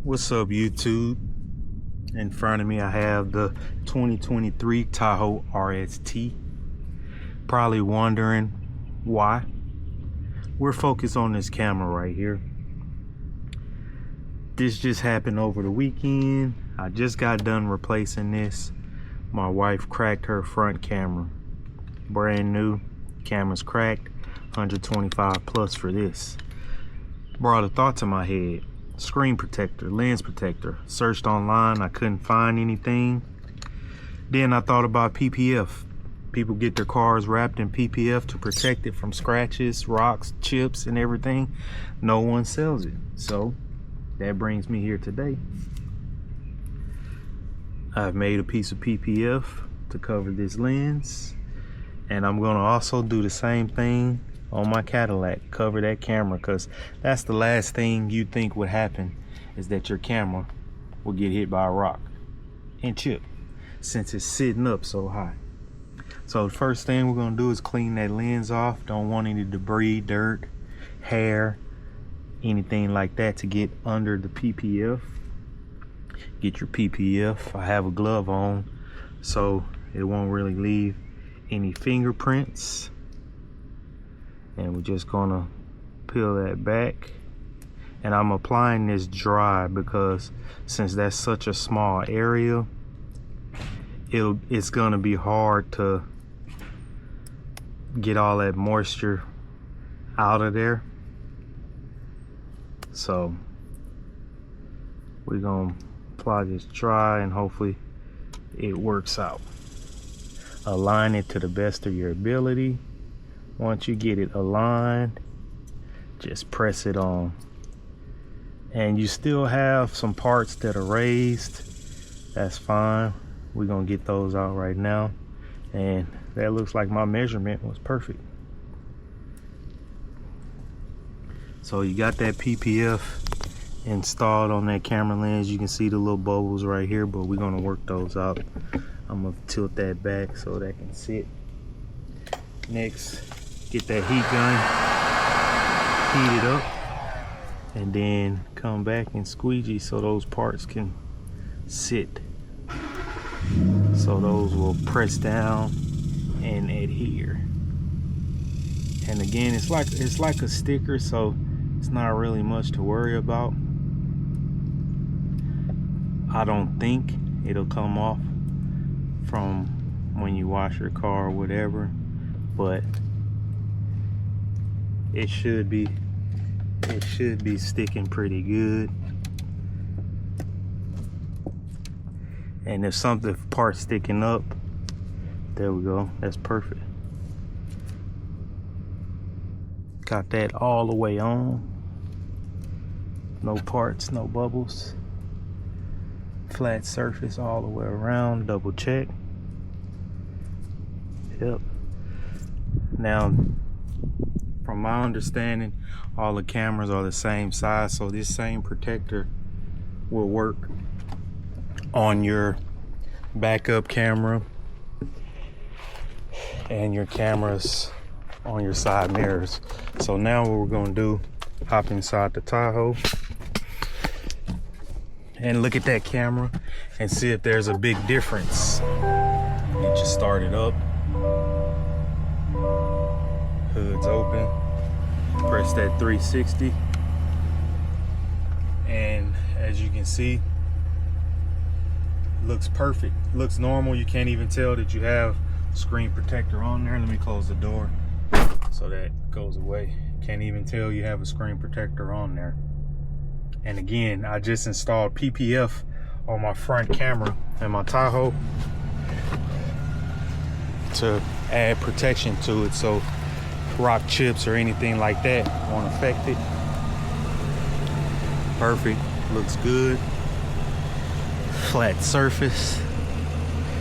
What's up, YouTube? In front of me I have the 2023 Tahoe RST. Probably wondering why. We're focused on this camera right here. This just happened over the weekend. I just got done replacing this. My wife cracked her front camera. Brand new, camera's cracked, 125 plus for this. Brought a thought to my head. Screen protector, lens protector. Searched online, I couldn't find anything. Then I thought about PPF. People get their cars wrapped in PPF to protect it from scratches, rocks, chips, and everything. No one sells it. So that brings me here today. I've made a piece of PPF to cover this lens. And I'm gonna also do the same thing on my Cadillac, cover that camera, because that's the last thing you think would happen, is that your camera will get hit by a rock and chip, since it's sitting up so high. So the first thing we're gonna do is clean that lens off. Don't want any debris, dirt, hair, anything like that to get under the PPF. Get your PPF. I have a glove on, so it won't really leave any fingerprints. And we're just gonna peel that back, and I'm applying this dry because since that's such a small area, it's gonna be hard to get all that moisture out of there. So we're gonna apply this dry and hopefully it works out. Align it to the best of your ability. Once you get it aligned, just press it on. And you still have some parts that are raised. That's fine. We're gonna get those out right now. And that looks like my measurement was perfect. So you got that PPF installed on that camera lens. You can see the little bubbles right here, but we're gonna work those out. I'm gonna tilt that back so that can sit. Next, get that heat gun, heat it up, and then come back and squeegee so those parts can sit. So those will press down and adhere. And again, it's like a sticker, so it's not really much to worry about. I don't think it'll come off from when you wash your car or whatever, but it should be sticking pretty good. And if part's sticking up, there we go, that's perfect. Got that all the way on. No parts, no bubbles. Flat surface all the way around, double check. Yep. Now, from my understanding, all the cameras are the same size, so this same protector will work on your backup camera and your cameras on your side mirrors. So now what we're gonna do, hop inside the Tahoe and look at that camera and see if there's a big difference. Get you started up. Hood's open. Press that 360. And as you can see, looks perfect. Looks normal. You can't even tell that you have screen protector on there. Let me close the door so that goes away. Can't even tell you have a screen protector on there. And again, I just installed PPF on my front camera and my Tahoe to add protection to it, so rock chips or anything like that won't affect it. Perfect, looks good. Flat surface,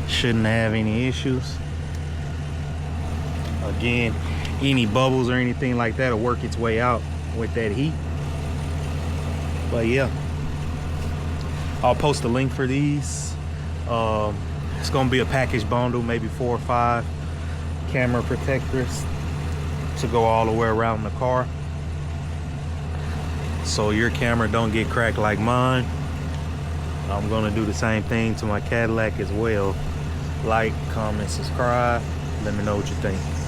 shouldn't have any issues. Again, any bubbles or anything like that will work its way out with that heat. But yeah, I'll post a link for these. It's gonna be a package bundle, maybe 4 or 5 camera protectors to go all the way around the car, so your camera don't get cracked like mine. I'm gonna do the same thing to my Cadillac as well. Like, comment, subscribe. Let me know what you think.